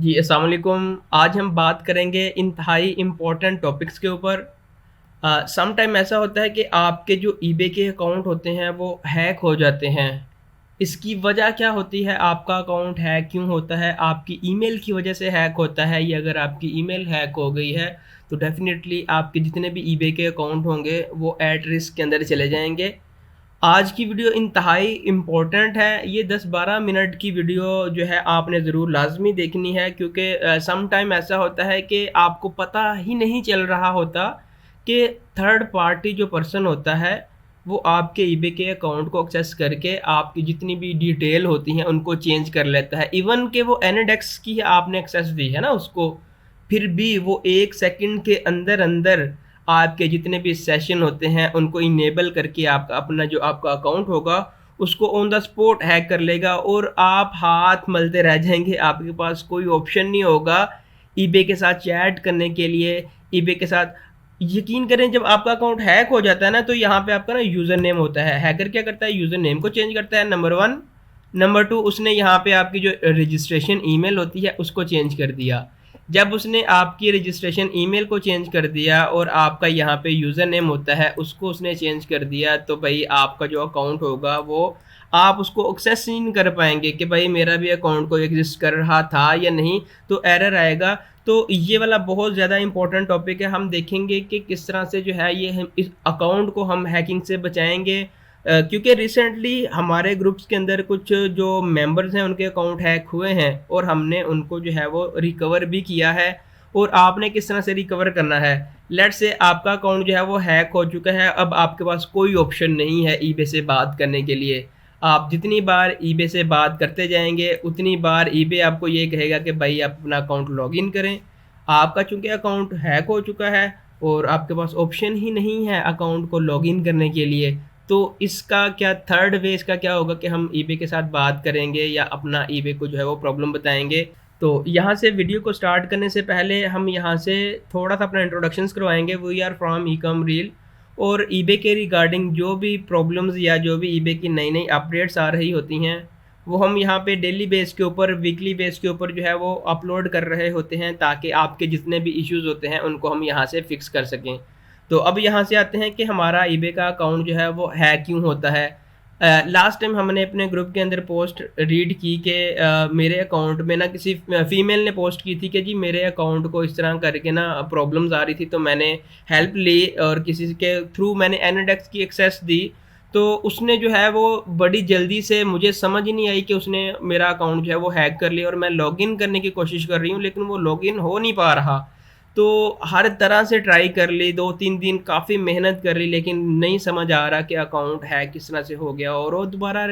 जी, अस्सलाम वालेकुम। आज हम बात करेंगे इंतहाई इम्पोर्टेंट टॉपिक्स के ऊपर। सम टाइम ऐसा होता है कि आपके जो ईबे के अकाउंट होते हैं वो हैक हो जाते हैं। इसकी वजह क्या होती है? आपका अकाउंट हैक क्यों होता है? आपकी ईमेल की वजह से हैक होता है। ये अगर आपकी ईमेल हैक हो गई है तो डेफ़िनेटली आपके जितने भी ईबे के अकाउंट होंगे वो एट रिस्क के अंदर चले जाएँगे। आज की वीडियो इंतहाई इम्पोर्टेंट है। ये 10-12 मिनट की वीडियो जो है आपने ज़रूर लाज़मी देखनी है, क्योंकि सम टाइम ऐसा होता है कि आपको पता ही नहीं चल रहा होता कि थर्ड पार्टी जो पर्सन होता है वो आपके ईबे के अकाउंट को एक्सेस करके आपकी जितनी भी डिटेल होती हैं उनको चेंज कर लेता है। इवन कि वो एनएडेक्स की आपने एक्सेस दी है ना उसको, फिर भी वो 1 सेकंड के अंदर-अंदर आपके जितने भी सेशन होते हैं उनको इनेबल करके आपका अपना जो आपका अकाउंट होगा उसको ऑन द स्पॉट हैक कर लेगा और आप हाथ मलते रह जाएँगे। आपके पास कोई ऑप्शन नहीं होगा ईबे के साथ चैट करने के लिए, ईबे के साथ। यकीन करें, जब आपका अकाउंट हैक हो जाता है ना तो यहाँ पे आपका ना यूज़र नेम होता है। हैकर क्या करता है? यूज़र नेम को चेंज करता है, नंबर 1। नंबर 2, उसने यहाँ पे आपकी जो रजिस्ट्रेशन ईमेल होती है उसको चेंज कर दिया। जब उसने आपकी रजिस्ट्रेशन ईमेल को चेंज कर दिया और आपका यहाँ पे यूज़र नेम होता है उसको उसने चेंज कर दिया, तो भाई आपका जो अकाउंट होगा वो आप उसको एक्सेस ही नहीं कर पाएँगे कि भाई मेरा भी अकाउंट कोई एग्ज़िस्ट कर रहा था या नहीं, तो एरर आएगा। तो ये वाला बहुत ज़्यादा इम्पोर्टेंट टॉपिक है। हम देखेंगे कि किस तरह से जो है ये हम इस अकाउंट को हम हैकिंग से बचाएँगे। क्योंकि रिसेंटली हमारे ग्रुप्स के अंदर कुछ जो मेंबर्स हैं उनके अकाउंट हैक हुए हैं और हमने उनको जो है वो रिकवर भी किया है। और आपने किस तरह से रिकवर करना है? लेट्स से आपका अकाउंट जो है वो हैक हो चुका है, अब आपके पास कोई ऑप्शन नहीं है ईबे से बात करने के लिए। आप जितनी बार ईबे से बात करते जाएँगे उतनी बार ईबे आपको ये कहेगा कि भाई आप अपना अकाउंट लॉगिन करें। आपका चूँकि अकाउंट हैक हो चुका है और आपके पास ऑप्शन ही नहीं है अकाउंट को लॉगिन करने के लिए, तो इसका क्या थर्ड वे इसका क्या होगा कि हम ईबे के साथ बात करेंगे या अपना ईबे को जो है वो प्रॉब्लम बताएँगे। तो यहाँ से वीडियो को स्टार्ट करने से पहले हम यहाँ से थोड़ा-सा अपना इंट्रोडक्शंस करवाएँगे। We are from ecom reel, और ईबे के रिगार्डिंग जो भी प्रॉब्लम्स या जो भी ईबे की नई-नई अपडेट्स आ रही होती हैं, वो हम यहाँ पे डेली बेस के ऊपर, वीकली बेस के ऊपर जो है वो अपलोड कर रहे होते हैं, ताकि आपके जितने भी इश्यूज़ होते हैं उनको हम यहाँ से फिक्स कर सकें। तो अब यहाँ से आते हैं कि हमारा ईबे का अकाउंट जो है वो हैक क्यों होता है। लास्ट टाइम हमने अपने ग्रुप के अंदर पोस्ट रीड की कि मेरे अकाउंट में ना किसी फीमेल ने पोस्ट की थी कि जी मेरे अकाउंट को इस तरह करके ना प्रॉब्लम्स आ रही थी, तो मैंने हेल्प ली और किसी के थ्रू मैंने एनएडेक्स की एक्सेस दी। तो उसने जो है वो बड़ी जल्दी से, मुझे समझ ही नहीं आई कि उसने मेरा अकाउंट जो है वो हैक कर लिया और मैं लॉगिन करने की कोशिश कर रही हूँ लेकिन वो लॉगिन हो नहीं पा रहा। तो हर तरह से ट्राई कर ली, 2-3 दिन काफ़ी मेहनत कर ली, लेकिन नहीं समझ आ रहा कि अकाउंट हैक किस तरह से हो गया और वो दोबारा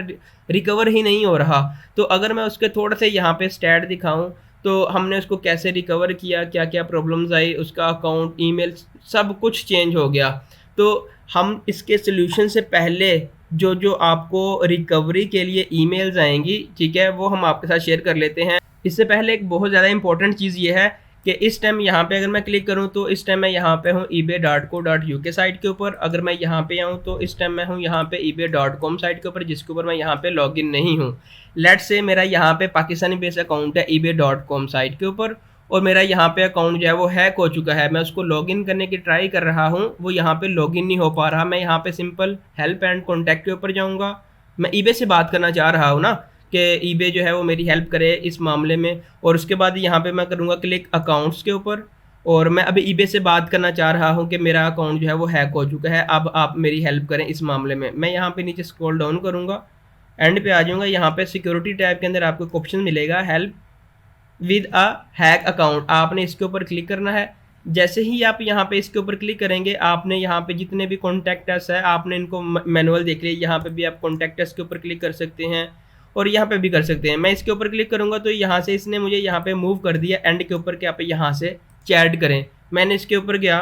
रिकवर ही नहीं हो रहा। तो अगर मैं उसके थोड़े से यहाँ पे स्टैट दिखाऊँ, तो हमने उसको कैसे रिकवर किया, क्या-क्या प्रॉब्लम्स आई, उसका अकाउंट, ईमेल सब कुछ चेंज हो गया। तो हम इसके सॉल्यूशन से पहले जो आपको रिकवरी के लिए ईमेल्स आएँगी, ठीक है? वो हम आपके साथ शेयर कर लेते हैं। इससे पहले एक बहुत ज़्यादा इम्पोर्टेंट चीज़ ये है कि इस टाइम यहाँ पे अगर मैं क्लिक करूँ तो इस टाइम मैं यहाँ पे हूँ ebay.co.uk साइट के ऊपर। अगर मैं यहाँ पे आऊँ तो इस टाइम मैं हूँ यहाँ पे ebay.com साइट के ऊपर, जिसके ऊपर मैं यहाँ पे लॉगिन नहीं हूँ। लेट्स से मेरा यहाँ पे पाकिस्तानी बेस्ड अकाउंट है ebay.com साइट के ऊपर और मेरा यहाँ पे अकाउंट जो है वो हैक हो चुका है। मैं उसको लॉगिन करने की ट्राई कर रहा हूँ, वो यहाँ पे लॉगिन नहीं हो पा रहा। मैं यहाँ पे सिंपल हेल्प एंड कॉन्टैक्ट के ऊपर जाऊँगा। मैं ईबे से बात करना चाह रहा हूँ ना कि ईबे जो है वो मेरी हेल्प करे इस मामले में, और उसके बाद यहाँ पे मैं करूँगा क्लिक अकाउंट्स के ऊपर और मैं अभी ईबे से बात करना चाह रहा हूँ कि मेरा अकाउंट जो है वो हैक हो चुका है, अब आप मेरी हेल्प करें इस मामले में। मैं यहाँ पे नीचे स्क्रॉल डाउन करूँगा, एंड पे आ जाऊँगा। यहाँ पे सिक्योरिटी टैब के अंदर आपको एक ऑप्शन मिलेगा help with a hack account, आपने इसके ऊपर क्लिक करना है। जैसे ही आप यहाँ पे इसके ऊपर क्लिक करेंगे, आपने यहाँ पे जितने भी कॉन्टैक्टर्स है आपने इनको मैनुअल देख लिया। यहाँ पे भी आप कॉन्टैक्टर्स के ऊपर क्लिक कर सकते हैं और यहाँ पे भी कर सकते हैं। मैं इसके ऊपर क्लिक करूँगा तो यहाँ से इसने मुझे यहाँ पे मूव कर दिया एंड के ऊपर कि आप यहाँ से चैट करें। मैंने इसके ऊपर गया,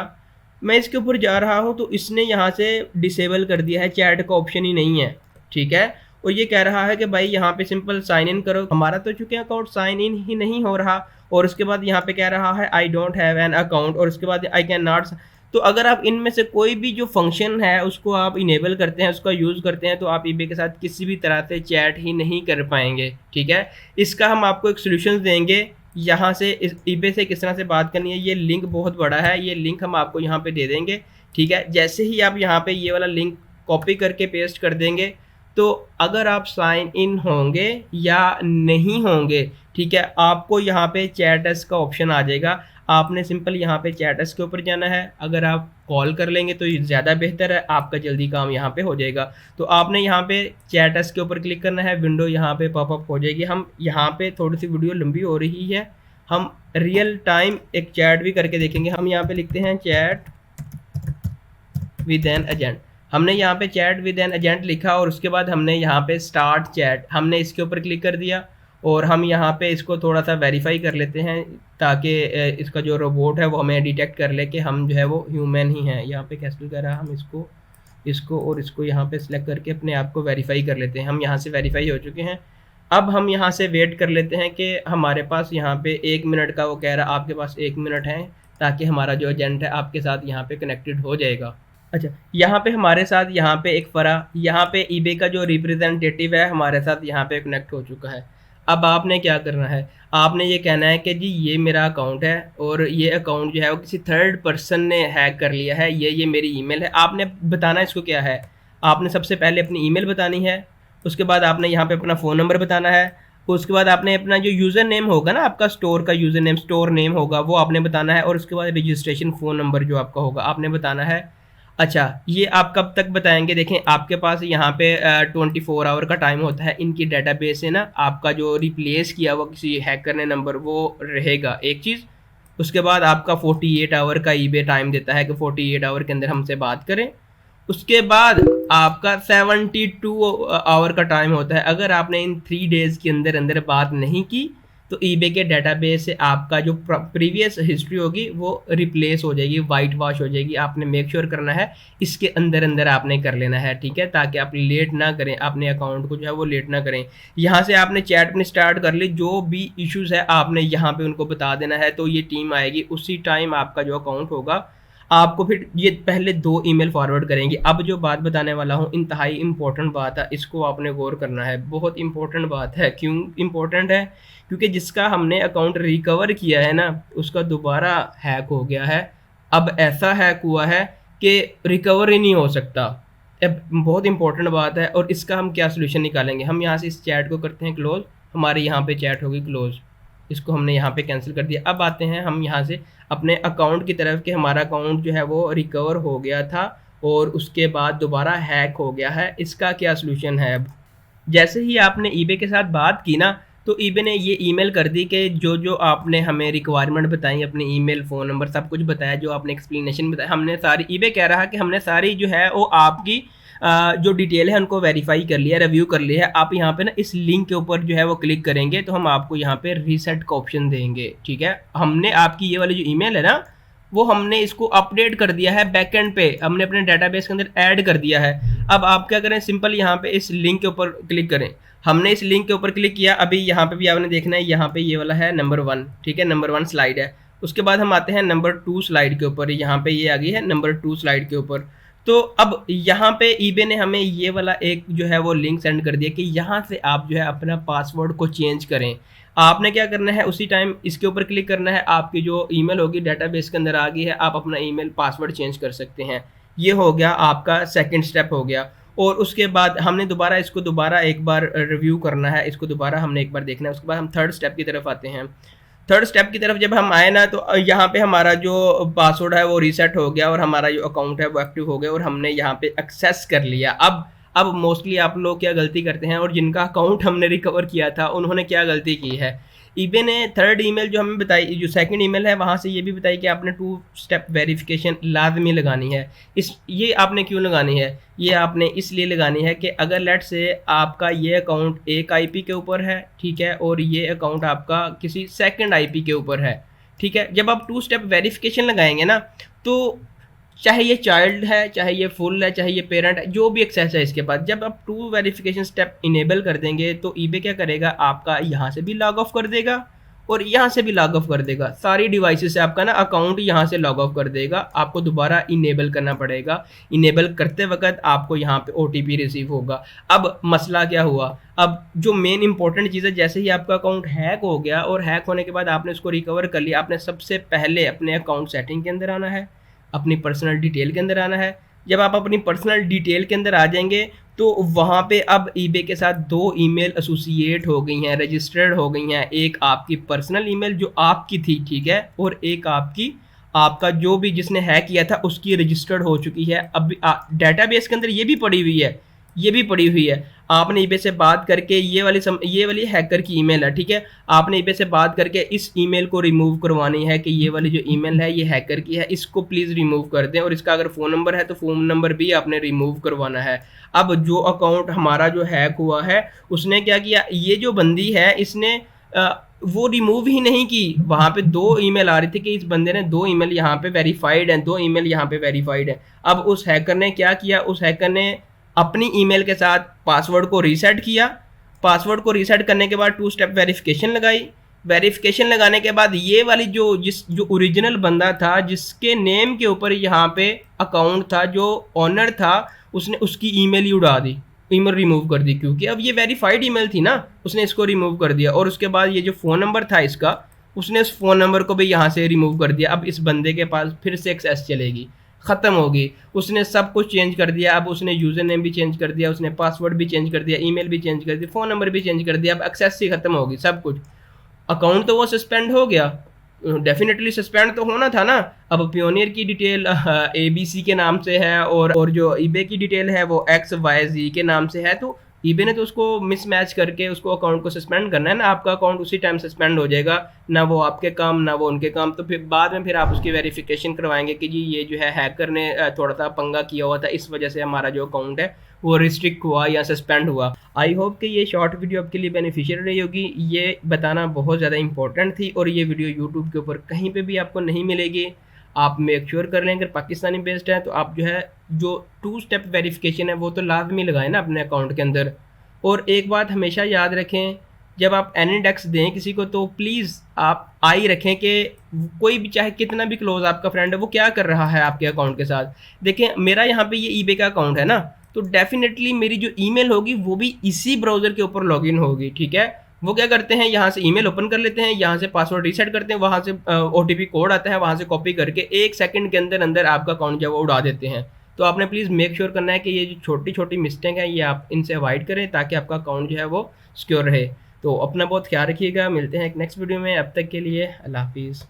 मैं इसके ऊपर जा रहा हूँ तो इसने यहाँ से डिसेबल कर दिया है, चैट का ऑप्शन ही नहीं है, ठीक है। और ये कह रहा है कि भाई यहाँ पे सिंपल साइन इन करो। हमारा तो चूंकि अकाउंट साइन इन ही नहीं हो रहा, और उसके बाद यहाँ पे कह रहा है I don't have an account, और उसके बाद आई कैन नॉट। तो अगर आप इनमें से कोई भी जो फंक्शन है उसको आप इनेबल करते हैं, उसका यूज़ करते हैं, तो आप ईबे के साथ किसी भी तरह से चैट ही नहीं कर पाएंगे, ठीक है। इसका हम आपको एक सोल्यूशन देंगे। यहाँ से इस ईबे से किस तरह से बात करनी है। ये लिंक बहुत बड़ा है, ये लिंक हम आपको यहाँ पे दे देंगे, ठीक है। जैसे ही आप यहाँ पे ये वाला लिंक कॉपी करके पेस्ट कर देंगे, तो अगर आप साइन इन होंगे या नहीं होंगे, ठीक है, आपको यहाँ पे चैट एस का ऑप्शन आ जाएगा। आपने सिंपल यहाँ पे चैट एस के ऊपर जाना है। अगर आप कॉल कर लेंगे तो ये ज़्यादा बेहतर है, आपका जल्दी काम यहाँ पे हो जाएगा। तो आपने यहाँ पे चैट एस के ऊपर क्लिक करना है, विंडो यहाँ पे पॉपअप हो जाएगी। हम यहाँ पे थोड़ी सी वीडियो लंबी हो रही है, हम रियल टाइम एक चैट भी करके देखेंगे। हम यहाँ पे लिखते हैं चैट विद एन एजेंट। हमने यहाँ पे चैट विद एन एजेंट लिखा और उसके बाद हमने यहाँ पे स्टार्ट चैट, हमने इसके ऊपर क्लिक कर दिया और हम यहाँ पे इसको थोड़ा सा वेरीफाई कर लेते हैं ताकि इसका जो रोबोट है वो हमें डिटेक्ट कर ले कि हम जो है वो ह्यूमन ही हैं। यहाँ पे कैंसिल करा, हम इसको और इसको यहाँ पे सिलेक्ट करके अपने आप को वेरीफाई कर लेते हैं। हम यहाँ से वेरीफाई हो चुके हैं। अब हम यहाँ से वेट कर लेते हैं कि हमारे पास यहाँ पे 1 मिनट का वो कह रहा है, आपके पास 1 मिनट है, ताकि हमारा जो एजेंट है आपके साथ यहाँ पे कनेक्टेड हो जाएगा। अच्छा, यहाँ पे हमारे साथ यहाँ पे एक फरा, यहाँ पे ईबे का जो रिप्रेजेंटेटिव है हमारे साथ यहाँ पे कनेक्ट हो चुका है। अब आपने क्या करना है, आपने ये कहना है कि जी ये मेरा अकाउंट है और ये अकाउंट जो है वो किसी थर्ड पर्सन ने हैक कर लिया है, ये मेरी ईमेल है। आपने बताना इसको क्या है, आपने सबसे पहले अपनी ईमेल बतानी है, उसके बाद आपने यहाँ पे अपना फ़ोन नंबर बताना है, उसके बाद आपने अपना जो यूज़र नेम होगा ना, आपका स्टोर का यूज़र नेम, स्टोर नेम होगा, वो आपने बताना है, और उसके बाद रजिस्ट्रेशन फ़ोन नंबर जो आपका होगा आपने बताना है। अच्छा, ये आप कब तक बताएंगे, देखें आपके पास यहाँ पे 24 आवर का टाइम होता है। इनकी डेटाबेस से ना आपका जो रिप्लेस किया हुआ किसी हैकर ने नंबर वो रहेगा एक चीज़। उसके बाद आपका 48 आवर का ईबे टाइम देता है कि 48 आवर के अंदर हमसे बात करें। उसके बाद आपका 72 आवर का टाइम होता है। अगर आपने इन 3 डेज़ के अंदर अंदर बात नहीं की तो ईबे के डेटाबेस से आपका जो प्रीवियस हिस्ट्री होगी वो रिप्लेस हो जाएगी, वाइट वॉश हो जाएगी। आपने मेक श्योर करना है इसके अंदर अंदर आपने कर लेना है, ठीक है, ताकि आप लेट ना करें, अपने अकाउंट को जो है वो लेट ना करें। यहाँ से आपने चैट अपनी स्टार्ट कर ली, जो भी इश्यूज़ है आपने यहाँ पे उनको बता देना है, तो ये टीम आएगी, उसी टाइम आपका जो अकाउंट होगा आपको फिर ये पहले 2 ईमेल फॉरवर्ड करेंगे। अब जो बात बताने वाला हूँ इंतहाई इम्पोर्टेंट बात है, इसको आपने गौर करना है, बहुत इम्पोर्टेंट बात है। क्यों इम्पोर्टेंट है? क्योंकि जिसका हमने अकाउंट रिकवर किया है ना, उसका दोबारा हैक हो गया है। अब ऐसा हैक हुआ है कि रिकवर ही नहीं हो सकता। अब बहुत इंपॉर्टेंट बात है, और इसका हम क्या सोल्यूशन निकालेंगे। हम यहाँ से इस चैट को करते हैं क्लोज, हमारी यहाँ पे चैट होगी क्लोज, इसको हमने यहाँ पे कैंसिल कर दिया। अब आते हैं हम यहाँ से अपने अकाउंट की तरफ कि हमारा अकाउंट जो है वो रिकवर हो गया था और उसके बाद दोबारा हैक हो गया है, इसका क्या सोल्यूशन है। अब जैसे ही आपने ईबे के साथ बात की ना, तो ईबे ने ये ईमेल कर दी कि जो आपने हमें रिक्वायरमेंट बताई, अपने ईमेल, फ़ोन नंबर, सब कुछ बताया, जो आपने एक्सप्लेनेशन बताया, हमने सारी, ईबे कह रहा है कि हमने सारी जो है वो आपकी जो डिटेल है उनको वेरीफाई कर लिया, रिव्यू कर लिया है। आप यहाँ पे ना इस लिंक के ऊपर जो है वो क्लिक करेंगे तो हम आपको यहाँ पे रीसेट का ऑप्शन देंगे, ठीक है। हमने आपकी ये वाली जो ईमेल है ना, वो हमने इसको अपडेट कर दिया है बैकएंड पे, हमने अपने डेटाबेस के अंदर ऐड कर दिया है। अब आप क्या करें, सिंपल यहाँ पे इस लिंक के ऊपर क्लिक करें। हमने इस लिंक के ऊपर क्लिक किया, अभी यहाँ पे भी आपने देखना है, यहाँ पे ये वाला है नंबर 1, ठीक है, नंबर 1 स्लाइड है। उसके बाद हम आते हैं नंबर 2 स्लाइड के ऊपर, यहाँ पे ये आ गई है नंबर 2 स्लाइड के ऊपर। तो अब यहाँ पे ईबे ने हमें ये वाला एक जो है वो लिंक सेंड कर दिया कि यहाँ से आप जो है अपना पासवर्ड को चेंज करें। आपने क्या करना है, उसी टाइम इसके ऊपर क्लिक करना है, आपकी जो ईमेल होगी डेटाबेस के अंदर आ गई है, आप अपना ईमेल पासवर्ड चेंज कर सकते हैं। ये हो गया आपका सेकंड स्टेप हो गया। और उसके बाद हमने इसको दोबारा एक बार रिव्यू करना है, इसको दोबारा हमने एक बार देखना है। उसके बाद हम थर्ड स्टेप की तरफ आते हैं। थर्ड स्टेप की तरफ जब हम आए ना, तो यहाँ पे हमारा जो पासवर्ड है वो रीसेट हो गया और हमारा जो अकाउंट है वो एक्टिव हो गया और हमने यहाँ पे एक्सेस कर लिया। अब मोस्टली आप लोग क्या गलती करते हैं, और जिनका अकाउंट हमने रिकवर किया था उन्होंने क्या गलती की है, ईबे ने थर्ड ईमेल जो हमें बताई, जो सेकंड ईमेल है, वहाँ से ये भी बताई कि आपने 2 स्टेप वेरिफिकेशन लाजमी लगानी है। ये आपने क्यों लगानी है, ये आपने इसलिए लगानी है कि अगर लेट से आपका ये अकाउंट एक आईपी के ऊपर है, ठीक है, और ये अकाउंट आपका किसी सेकंड आईपी के ऊपर है, ठीक है, जब आप 2 स्टेप वेरिफिकेशन लगाएंगे ना, तो चाहे ये चाइल्ड है, चाहे ये फुल है, चाहे ये पेरेंट है, जो भी एक्सेस है इसके पास, जब आप 2 वेरिफिकेशन स्टेप इनेबल कर देंगे तो ईबे क्या करेगा, आपका यहाँ से भी लॉग ऑफ कर देगा और यहाँ से भी लॉग ऑफ कर देगा। सारी डिवाइसेस से आपका ना अकाउंट यहाँ से लॉग ऑफ कर देगा। आपको दोबारा इनेबल करना पड़ेगा। इनेबल करते वक्त आपको यहाँ पे ओटीपी रिसीव होगा। अब मसला क्या हुआ, अब जो मेन इंपॉर्टेंट चीज़ है, जैसे ही आपका अकाउंट हैक हो गया और हैक होने के बाद आपने उसको रिकवर कर लिया, आपने सबसे पहले अपने अकाउंट सेटिंग के अंदर आना है, अपनी पर्सनल डिटेल के अंदर आना है। जब आप अपनी पर्सनल डिटेल के अंदर आ जाएंगे तो वहाँ पे अब ईबे के साथ 2 ईमेल एसोसिएट हो गई हैं, रजिस्टर्ड हो गई हैं। एक आपकी पर्सनल ईमेल जो आपकी थी, ठीक है, और एक आपका जो भी जिसने हैक किया था उसकी रजिस्टर्ड हो चुकी है। अब डेटाबेस के अंदर ये भी पड़ी हुई है, ये भी पड़ी हुई है। आपने ईबे से बात करके ये वाली हैकर की ईमेल है, ठीक है, आपने ईबे से बात करके इस ईमेल को रिमूव करवानी है कि ये वाली जो ईमेल है ये हैकर की है, इसको प्लीज़ रिमूव कर दें। और इसका अगर फ़ोन नंबर है तो फ़ोन नंबर भी आपने रिमूव करवाना है। अब जो अकाउंट हमारा जो हैक हुआ है उसने क्या किया, ये जो बंदी है इसने वो रिमूव ही नहीं की। वहाँ पे 2 ईमेल आ रही थी कि इस बंदे ने 2 ईमेल यहाँ पे वेरीफाइड हैं, 2 ईमेल यहाँ पे वेरीफाइड है। अब उस हैकर ने क्या किया, उस हैकर ने अपनी ईमेल के साथ पासवर्ड को रीसेट किया। पासवर्ड को रीसेट करने के बाद 2 स्टेप वेरिफिकेशन लगाई। वेरिफिकेशन लगाने के बाद ये वाली जो ओरिजिनल बंदा था, जिसके नेम के ऊपर यहाँ पे अकाउंट था, जो ऑनर था, उसने उसकी ईमेल ही उड़ा दी, ईमेल रिमूव कर दी, क्योंकि अब ये वेरीफाइड ईमेल थी ना, उसने इसको रिमूव कर दिया। और उसके बाद ये जो फ़ोन नंबर था इसका, उसने उस फ़ोन नंबर को भी यहाँ से रिमूव कर दिया। अब इस बंदे के पास फिर से एक्सेस चलेगी, ख़त्म होगी। उसने सब कुछ चेंज कर दिया। अब उसने यूज़र नेम भी चेंज कर दिया, उसने पासवर्ड भी चेंज कर दिया, ईमेल भी चेंज कर दिया, फ़ोन नंबर भी चेंज कर दिया। अब एक्सेस ही ख़त्म होगी, सब कुछ। अकाउंट तो वो सस्पेंड हो गया, डेफिनेटली सस्पेंड तो होना था ना। अब पियोनियर की डिटेल ABC के नाम से है और जो ईबे की डिटेल है वो XYZ के नाम से है, तो ईबे ने तो उसको मिसमैच करके उसको अकाउंट को सस्पेंड करना है ना। आपका अकाउंट उसी टाइम सस्पेंड हो जाएगा, ना वो आपके काम ना वो उनके काम। तो फिर बाद में फिर आप उसकी वेरिफिकेशन करवाएंगे कि जी ये जो है हैकर ने थोड़ा सा पंगा किया हुआ था, इस वजह से हमारा जो अकाउंट है वो रिस्ट्रिक्ट हुआ या सस्पेंड हुआ। आई होप कि ये शॉर्ट वीडियो आपके लिए बेनिफिशियल रही होगी। ये बताना बहुत ज़्यादा इंपॉर्टेंट थी और ये वीडियो यूट्यूब के ऊपर कहीं पे भी आपको नहीं मिलेगी। आप मेक श्योर कर लें, अगर पाकिस्तानी बेस्ड है तो आप जो है जो 2 स्टेप वेरिफिकेशन है वो तो लाजमी लगाएं ना अपने अकाउंट के अंदर। और एक बात हमेशा याद रखें, जब आप एनिडेक्स दें किसी को तो प्लीज़ आप आई रखें कि कोई भी चाहे कितना भी क्लोज आपका फ्रेंड है वो क्या कर रहा है आपके अकाउंट के साथ। देखें मेरा यहाँ पे ये ईबे का अकाउंट है ना, तो डेफिनेटली मेरी जो ईमेल होगी वो भी इसी ब्राउज़र के ऊपर लॉगिन होगी, ठीक है। वो क्या करते हैं, यहाँ से ईमेल ओपन कर लेते हैं, यहाँ से पासवर्ड रीसेट करते हैं, वहाँ से OTP कोड आता है, वहाँ से कॉपी करके 1 सेकंड के अंदर अंदर आपका अकाउंट जो है वो उड़ा देते हैं। तो आपने प्लीज़ मेक श्योर करना है कि ये जो छोटी छोटी मिस्टेक है ये आप इनसे अवॉइड करें ताकि आपका अकाउंट जो है वो सिक्योर रहे। तो अपना बहुत ख्याल रखिएगा, मिलते हैं एक नेक्स्ट वीडियो में। अब तक के लिए अल्लाह हाफिज़।